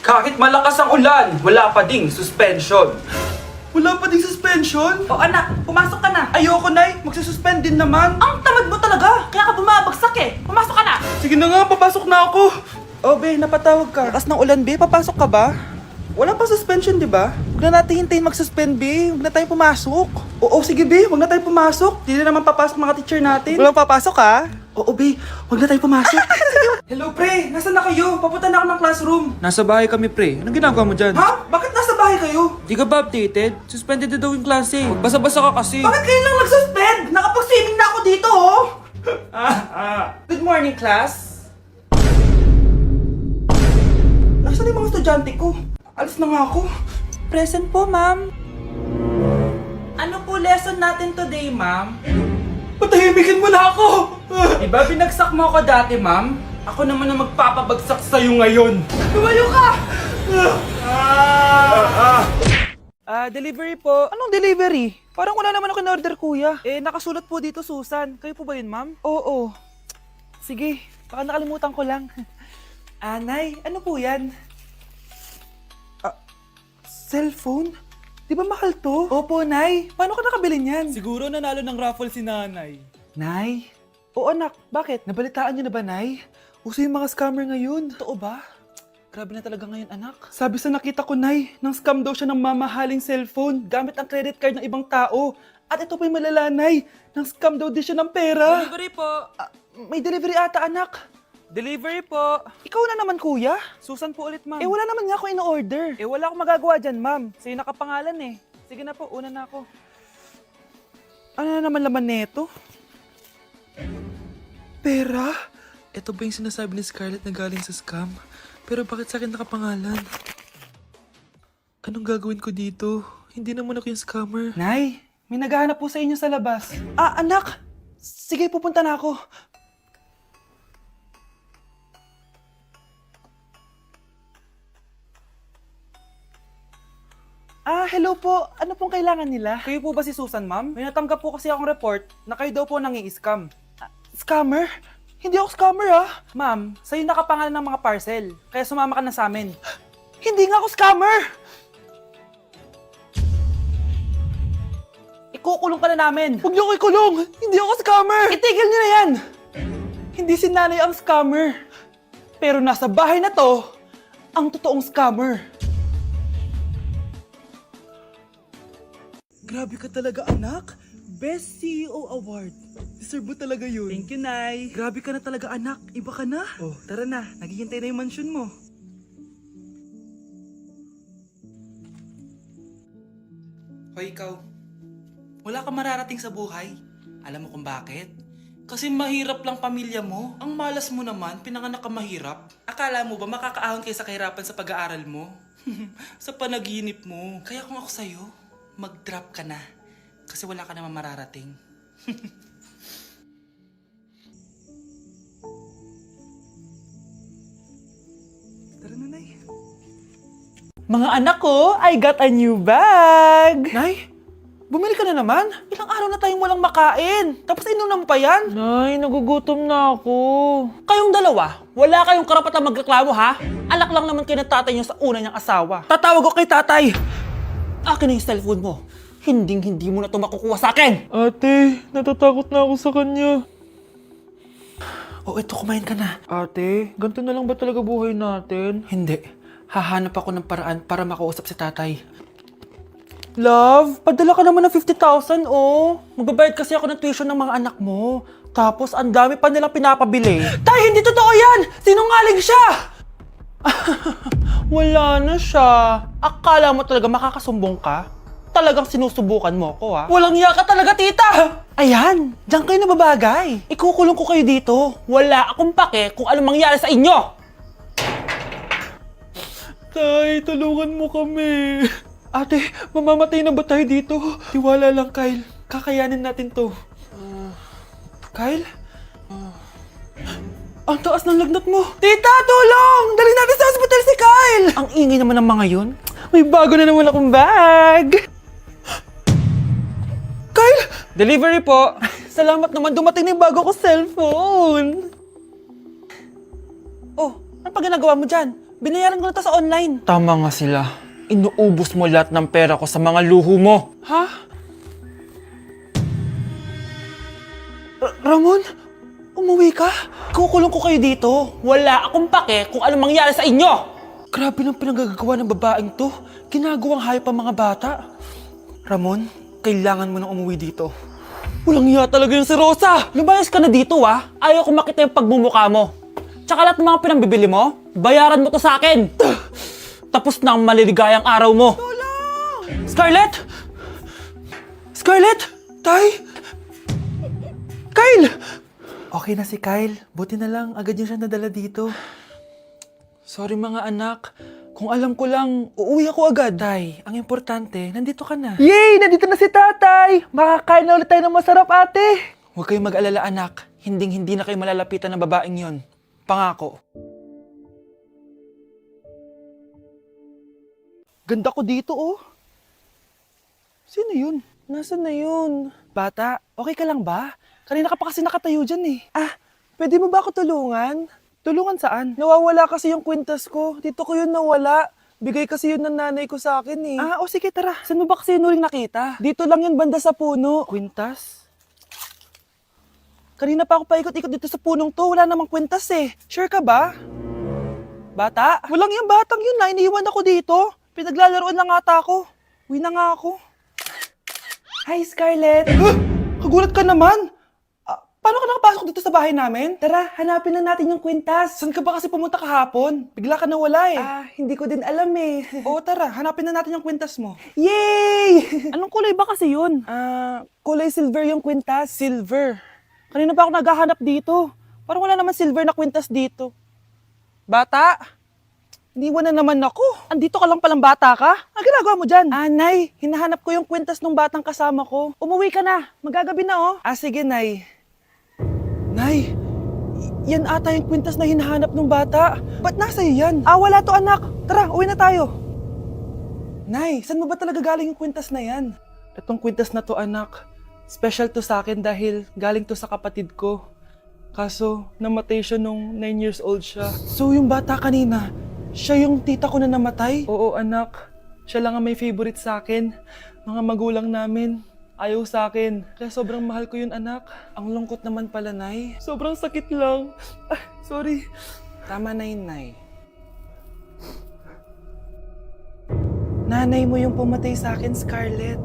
Kahit malakas ang ulan, wala pa ding suspension. Wala pa ding suspension? O anak, pumasok ka na. Ayoko, Nay. Magsususpend din naman. Ang tamad mo talaga. Kaya ka bumabagsak eh. Pumasok ka na. Sige na nga, papasok na ako. Oh, be, napatawag ka. Lakas ng ulan, be. Papasok ka ba? Wala pa suspension, di ba? Huwag na natin hintayin mag-suspend, be. Huwag na tayo pumasok. Oo, sige, be. Huwag na tayo pumasok. Di na naman papasok mga teacher natin. Walang papasok, ha? Oo, be. Huwag na tayo pumasok. Hello, pre. Nasaan na kayo? Papunta na ako ng classroom. Nasa bahay kami, pre. Anong ginagawa mo dyan? Ha? Bakit nasa bahay kayo? Di ka ba updated? Suspended na daw yung klase. Basa-basa ka kasi. Bakit kayo lang nag-suspend? Nakapag-swimming na ako dito, oh. Good morning, class. Nasaan yung mga estudyante ko? Alis na nga ako. Present po, ma'am. Ano po lesson natin today, ma'am? Patahimikin mo na ako! Diba binagsak mo ako dati, ma'am? Ako naman ang magpapabagsak sa'yo ngayon. Tumayo ka! Delivery po. Anong delivery? Parang wala naman ako in-order, kuya. Nakasulat po dito, Susan. Kayo po ba yun, ma'am? Oo. Sige, baka nakalimutan ko lang. Nay, ano po yan? Cellphone? Di ba mahal to? Opo, Nay. Paano ka nakabili niyan? Siguro nanalo ng raffle si nanay. Nay? Oo, anak. Bakit? Nabalitaan niyo na ba, Nay? Uso yung mga scammer ngayon. Totoo ba? Grabe na talaga ngayon, anak. Sabi sa nakita ko, Nay, nang scam daw siya ng mamahaling cellphone gamit ang credit card ng ibang tao. At ito pa yung malala, Nay. Nang scam daw din siya ng pera. Delivery po. May delivery ata, anak. Delivery po. Ikaw na naman, kuya. Susan po ulit, ma'am. Wala naman nga ako in-order. Wala akong magagawa dyan, ma'am. Sa'yo nakapangalan eh. Sige na po, una na ako. Ano na naman laman neto? Pera? Ito ba yung sinasabi ni Scarlett na galing sa scam? Pero bakit sa akin nakapangalan? Anong gagawin ko dito? Hindi naman ako yung scammer. Nay, may naghahanap po sa inyo sa labas. Anak! Sige, pupunta na ako. Hello po. Ano pong kailangan nila? Kayo po ba si Susan, ma'am? May natanggap po kasi akong report na kayo daw po nangi-scam. Scammer? Hindi ako scammer, Ma'am, sa'yo nakapangalan ng mga parcel. Kaya sumama ka na sa amin. Hindi nga ako scammer! Ikukulong ka na namin. Huwag niyo ko ikulong! Hindi ako scammer! Itigil niyo na yan! Hindi si nanay ang scammer. Pero nasa bahay na to, ang totoong scammer. Grabe ka talaga, anak. Best CEO Award. Deserve mo talaga yun. Thank you, Nay. Grabe ka na talaga, anak. Iba ka na. Oh, tara na. Naghihintay na yung mansion mo. Hoy, ikaw. Wala ka mararating sa buhay. Alam mo kung bakit? Kasi mahirap lang pamilya mo. Ang malas mo naman, pinanganak ka mahirap. Akala mo ba makakaahon kayo sa kahirapan sa pag-aaral mo? Sa panaginip mo. Kaya kung ako sa'yo, mag-drop ka na. Kasi wala ka naman mararating. Tara na, Nay. Mga anak ko, I got a new bag! Nay, bumili ka na naman? Ilang araw na tayong walang makain. Tapos inunan mo pa yan? Nay, nagugutom na ako. Kayong dalawa, wala kayong karapatang magreklamo, ha? Alak lang naman kayo ng tatay niyo sa una niyang asawa. Tatawag ko kay tatay. Akin na yung cellphone mo. Hinding-hindi mo na ito makukuha sa akin! Ate, natatakot na ako sa kanya. Eto, kumain ka na. Ate, ganito na lang ba talaga buhay natin? Hindi. Hahanap ako ng paraan para makausap si tatay. Love, padala ka naman ng 50,000, oh. Magbabayad kasi ako ng tuition ng mga anak mo. Tapos, ang dami pa nilang pinapabili. Tay, hindi totoo yan! Sinungaling siya! Wala na siya. Akala mo talaga makakasumbong ka? Talagang sinusubukan mo ko, ha? Walang iya ka talaga, tita! Ayan, diyan kayo nababagay. Ikukulong ko kayo dito. Wala akong pake kung anong mangyari sa inyo. Tay, tulungan mo kami. Ate, mamamatay na ba tayo dito? Tiwala lang, Kyle. Kakayanin natin to. Kyle? Ang taas ng lagnat mo. Tita, tulong! Dali natin sa hospital si Kyle! Ang ingay naman ng mga yun. May bago na naman akong bag. Kyle! Delivery po. Salamat naman, dumating na yung bago ko cellphone. Oh, ano pa ginagawa mo dyan? Binayaran ko na to sa online. Tama nga sila. Inuubos mo lahat ng pera ko sa mga luho mo. Ha? Ramon? Umuwi ka? Kukulong ko kayo dito. Wala akong pake kung anong mangyari sa inyo. Grabe ng pinagagawa ng babaeng to. Ginagawang hayop ang mga bata. Ramon, kailangan mo nang umuwi dito. Walang iya talaga yung si Rosa. Lumayas ka na dito, ah. Ayaw ko makita yung pagmumukha mo. Tsaka lahat ng mga pinambibili mo, bayaran mo to sa akin. Tapos na ang maliligayang araw mo. Scarlett! Scarlett! Tay! Kyle! Okay na si Kyle. Buti na lang, agad niya siya nadala dito. Sorry mga anak. Kung alam ko lang, uuwi ako agad. Tay, ang importante, nandito ka na. Yay! Nandito na si tatay! Makakain na ulit tayo ng masarap, ate! Huwag kayong mag-alala, anak. Hinding-hindi na kayo malalapitan ng babaeng yon. Pangako. Ganda ko dito, oh. Sino yun? Nasaan na yun? Bata, okay ka lang ba? Kanina ka pa kasi nakatayo dyan eh. Pwede mo ba ako tulungan? Tulungan saan? Nawawala kasi yung kwintas ko. Dito ko yun nawala. Bigay kasi yun ng nanay ko sa akin eh. Sige tara. Saan mo ba kasi yun uling nakita? Dito lang yun banda sa puno. Kwintas? Kanina pa ako paikot-ikot dito sa punong to. Wala namang kwintas eh. Sure ka ba? Bata? Walang yung batang yun na. Iniiwan ako dito. Pinaglalaroan lang ata ako. Uwi na nga ako. Hi, Scarlett. Kagulat ka naman. Paano ka nakapasok dito sa bahay namin? Tara, hanapin na natin yung kwintas. Saan ka ba kasi pumunta kahapon? Bigla ka nawala eh. Hindi ko din alam eh. Oo, tara, hanapin na natin yung kwintas mo. Yay! Anong kulay ba kasi yun? Kulay silver yung kwintas. Silver? Kanina pa ako naghahanap dito. Parang wala naman silver na kwintas dito. Bata? Iniwan na naman ako. Andito ka lang palang bata ka? Ang ginagawa mo dyan? Nay, hinahanap ko yung kwintas ng batang kasama ko. Umuwi ka na. Magagabi na oh. Sige, Nay. Nay, yan ata yung kwintas na hinahanap ng bata. Ba't nasa iyo yan? Wala to anak. Tara, uwi na tayo. Nay, saan mo ba talaga galing yung kwintas na yan? Itong kwintas na to anak, special to sa akin dahil galing to sa kapatid ko. Kaso, namatay siya nung 9 years old siya. So yung bata kanina, siya yung tita ko na namatay? Oo anak, siya lang ang may favorite sa akin. Mga magulang namin. Ayaw sa akin. Kaya sobrang mahal ko yun, anak. Ang lungkot naman pala, Nay. Sobrang sakit lang. Sorry. Tama na yun, Nay. Nanay mo yung pumatay sa akin, Scarlett.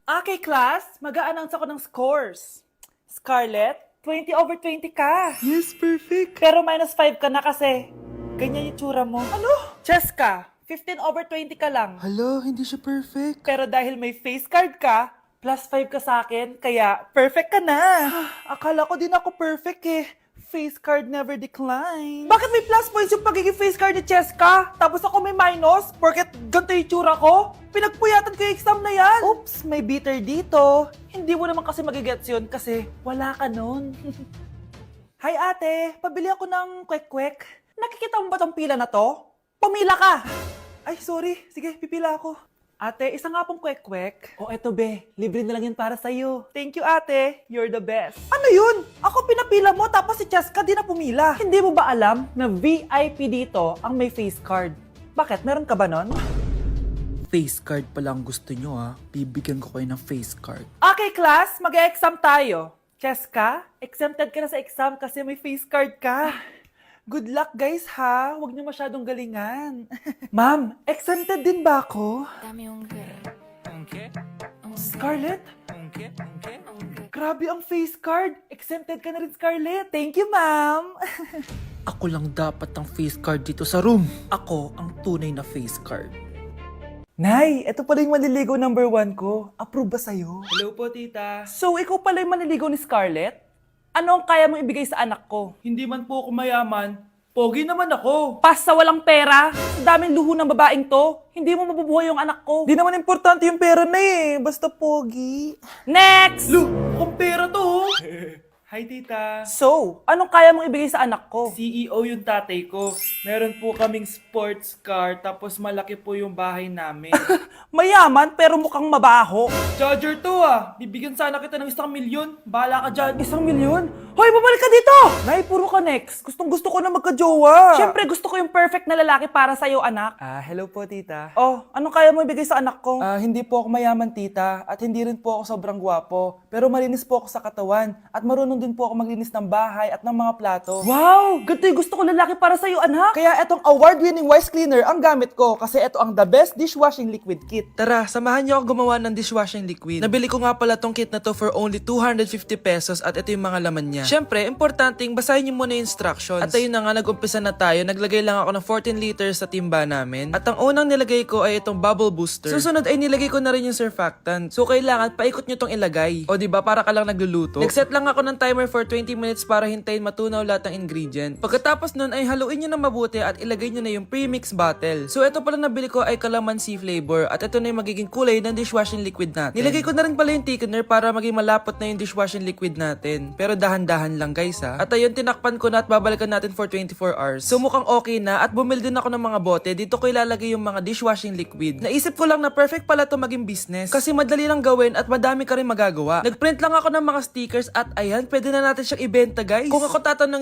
Okay, class. Mag-a-announce ako ng scores. Scarlett, 20 over 20 ka. Yes, perfect. Pero minus 5 ka na kasi ganyan yung tsura mo. Ano? Cheska, 15 over 20 ka lang. Hala, hindi siya perfect. Pero dahil may face card ka, plus 5 ka sa akin, kaya perfect ka na. Akala ko din ako perfect eh. Face card never decline. Bakit may plus points yung pagiging face card ni Cheska? Tapos ako may minus? Porket ganito yung tsura ko? Pinagpuyatan ko yung exam na yan. Oops, may bitter dito. Hindi mo naman kasi magigets yun kasi wala ka nun. Hi ate, pabili ako ng kwek-kwek. Nakikita mo ba tong pila na to? Pumila ka! Ay, sorry. Sige, pipila ako. Ate, isa nga pong kwek-kwek. Eto be, libre na lang yan para sa'yo. Thank you ate, you're the best. Ano yun? Ako pinapila mo tapos si Cheska di na pumila. Hindi mo ba alam na VIP dito ang may face card? Bakit? Meron ka ba nun? Face card pala ang gusto nyo ha. Bibigyan ko kayo ng face card. Okay class, mag-exam tayo. Cheska, exempted ka na sa exam kasi may face card ka. Good luck guys ha. Huwag nyo masyadong galingan. Ma'am, exempted din ba ako? Dame un qué. Scarlett? Grabe ang face card. Exempted ka na rin, Scarlett. Thank you, ma'am. Ako lang dapat ang face card dito sa room. Ako ang tunay na face card. Nay, ito pala yung manliligaw number 1 ko. Approve ba sa'yo? Hello po tita. So, ikaw pala yung manliligaw ni Scarlett? Ano ang kaya mong ibigay sa anak ko? Hindi man po ako mayaman. Pogi naman ako. Pas sa walang pera, sa daming luho ng babaeng to, hindi mo mabubuhay yung anak ko. Di naman importante yung pera na eh. Basta pogi. Next! Lu, mukhang pera to oh. Hi, tita. So, anong kaya mong ibigay sa anak ko? CEO yung tatay ko. Meron po kaming sports car, tapos malaki po yung bahay namin. Mayaman pero mukhang mabaho. Charger to ah! Bibigyan sana kita ng 1 milyon. Bahala ka dyan. 1 milyon? Hoy, babalik ka dito! Nay, puro ka next. Gustong gusto ko na magka-jowa. Siyempre, gusto ko yung perfect na lalaki para sa'yo, anak. Hello po, tita. Oh, anong kaya mo ibigay sa anak ko? Hindi po ako mayaman, tita, at hindi rin po ako sobrang gwapo. Pero malinis po ako sa katawan, at marunong din po ako maglinis ng bahay at ng mga plato. Wow! Ganito yung gusto ko lalaki para sa'yo, anak. Kaya etong award-winning Wise Cleaner ang gamit ko kasi ito ang the best dishwashing liquid kit. Tara, samahan niyo ako gumawa ng dishwashing liquid. Nabili ko nga pala tong kit na to for only 250 pesos at ito yung mga laman niya. Siyempre, importanteng basahin niyo muna yung instructions. At ayun na nga, nag-umpisa na tayo. Naglagay lang ako ng 14 liters sa timba namin. At ang unang nilagay ko ay itong bubble booster. Susunod ay nilagay ko na rin yung surfactant. So kailangan paikot niyo tong ilagay. O diba, para ka lang nagluluto. Nag-set lang ako ng timer for 20 minutes para hintayin matunaw lahat ng ingredient. Pagkatapos nun ay haluin nyo na mabuti at ilagay nyo na yung premix bottle. So ito pala nabili ko ay calamansi flavor at ito na yung magiging kulay ng dishwashing liquid natin. Nilagay ko na rin pala yung thickener para maging malapot na yung dishwashing liquid natin. Pero dahan-dahan lang guys ha. At ayun, tinakpan ko na at babalikan natin for 24 hours. So mukhang okay na at bumili din ako ng mga bote. Dito ko ilalagay yung mga dishwashing liquid. Naisip ko lang na perfect pala to maging business kasi madali lang gawin at madami ka rin magagawa. Nagprint lang ako ng mga stickers at ayan, pwede na natin siyang ibenta guys. Kung ako tatanong